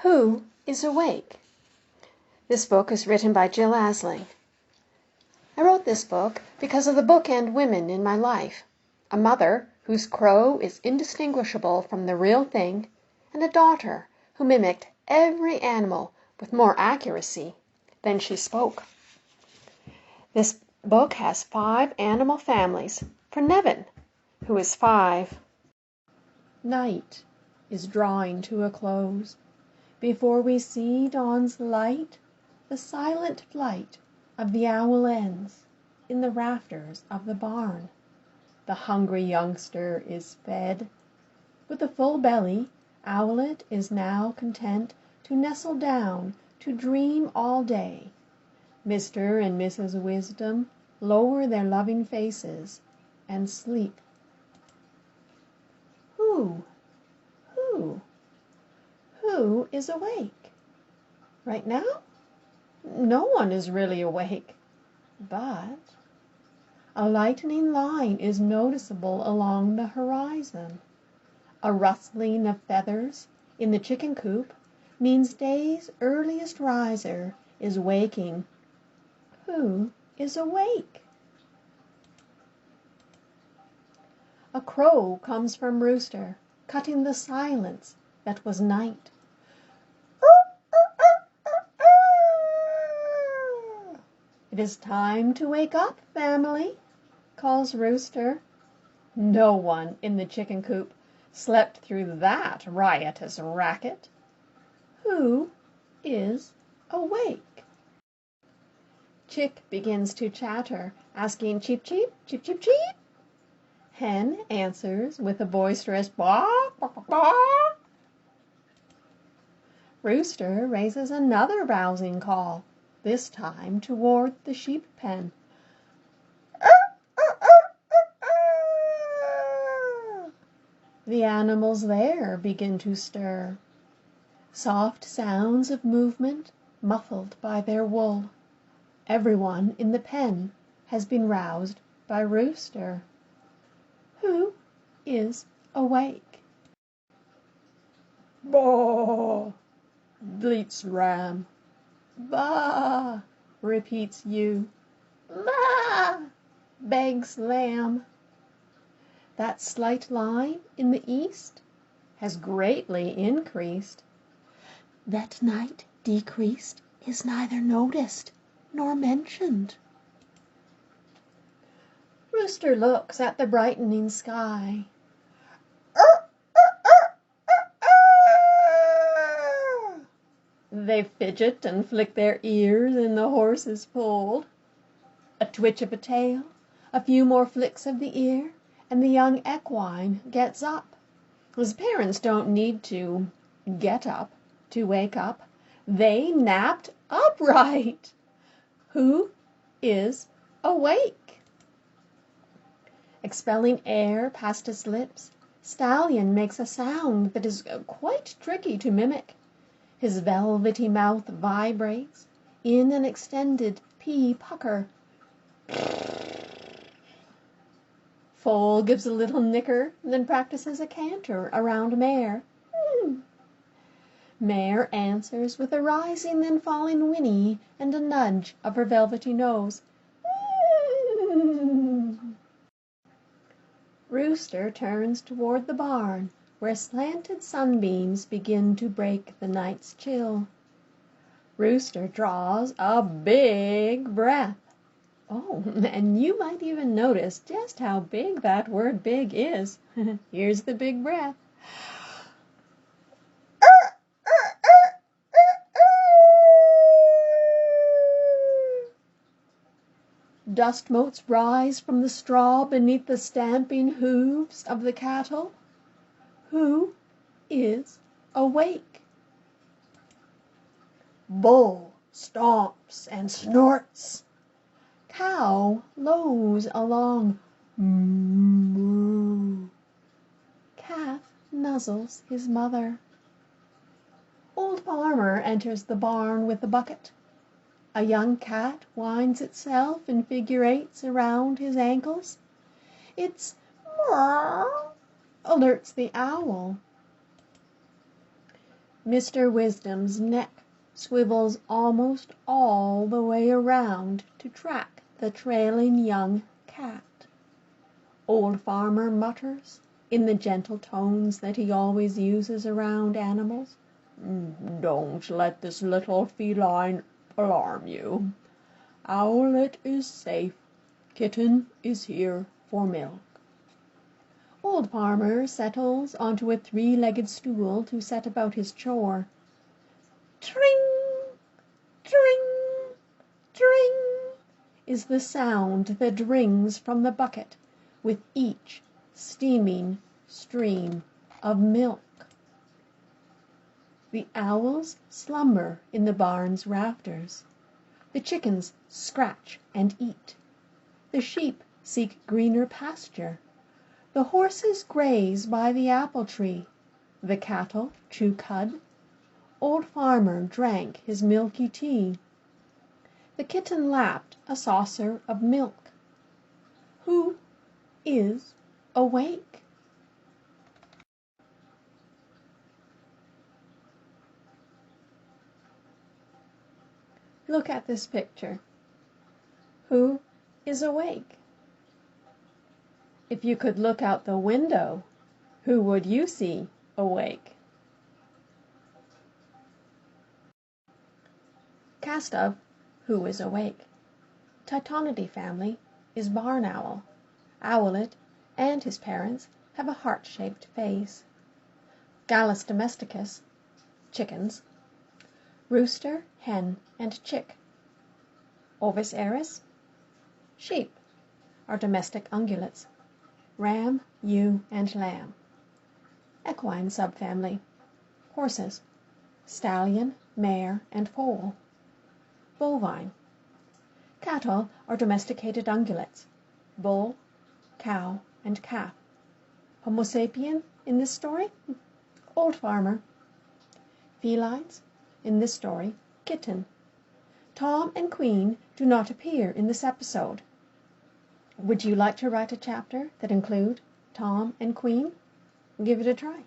Who is Awake? This book is written by Jill Asling. I wrote this book because of the bookend women in my life. A mother whose crow is indistinguishable from the real thing, and a daughter who mimicked every animal with more accuracy than she spoke. This book has 5 animal families for Nevin, who is 5. Night is drawing to a close. Before we see dawn's light, the silent flight of the owl ends in the rafters of the barn. The hungry youngster is fed. With a full belly, Owlet is now content to nestle down to dream all day. Mr. and Mrs. Wisdom lower their loving faces and sleep. Who is awake? Right now? No one is really awake. But a lightening line is noticeable along the horizon. A rustling of feathers in the chicken coop means day's earliest riser is waking. Who is awake? A crow comes from rooster, cutting the silence that was night. It is time to wake up, family, calls Rooster. No one in the chicken coop slept through that riotous racket. Who is awake? Chick begins to chatter, asking cheep, cheep, cheep, cheep, cheep. Hen answers with a boisterous baa, baa, baa, baa. Rooster raises another rousing call, this time toward the sheep pen. The animals there begin to stir. Soft sounds of movement muffled by their wool. Everyone in the pen has been roused by Rooster. Who is awake? Baa, bleats Ram. Baa, repeats Ewe. Baa, begs Lamb. That slight line in the east has greatly increased. That night decreased is neither noticed nor mentioned. Rooster looks at the brightening sky. They fidget and flick their ears in the horse's fold. A twitch of a tail, a few more flicks of the ear, and the young equine gets up. His parents don't need to get up to wake up. They napped upright. Who is awake? Expelling air past his lips, Stallion makes a sound that is quite tricky to mimic. His velvety mouth vibrates in an extended P pucker. Foal gives a little nicker, then practices a canter around Mare. Mare answers with a rising then falling whinny and a nudge of her velvety nose. Rooster turns toward the barn, where slanted sunbeams begin to break the night's chill. Rooster draws a big breath. Oh, and you might even notice just how big that word big is. Here's the big breath. Dust motes rise from the straw beneath the stamping hooves of the cattle. Who is awake? Bull stomps and snorts. Cow lows along. Moo. Calf nuzzles his mother. Old Farmer enters the barn with a bucket. A young cat winds itself in figure eights around his ankles. Its meow alerts the owl. Mr. Wisdom's neck swivels almost all the way around to track the trailing young cat. Old Farmer mutters, in the gentle tones that he always uses around animals, "Don't let this little feline alarm you. Owlet is safe. Kitten is here for milk." Old Farmer settles onto a three-legged stool to set about his chore. Tring, tring, tring is the sound that rings from the bucket with each steaming stream of milk. The owls slumber in the barn's rafters. The chickens scratch and eat. The sheep seek greener pasture. The horses graze by the apple tree. The cattle chew cud. Old Farmer drank his milky tea. The kitten lapped a saucer of milk. Who is awake? Look at this picture. Who is awake? If you could look out the window, who would you see awake? Cast of Who is Awake. Titonidae family is barn owl. Owlet and his parents have a heart-shaped face. Gallus domesticus, chickens. Rooster, hen, and chick. Ovis aris, sheep, are domestic ungulates. Ram, ewe, and lamb. Equine subfamily. Horses. Stallion, mare, and foal. Bovine. Cattle are domesticated ungulates. Bull, cow, and calf. Homo sapien in this story? Old Farmer. Felines in this story? Kitten. Tom and Queen do not appear in this episode. Would you like to write a chapter that include Tom and Queen? Give it a try.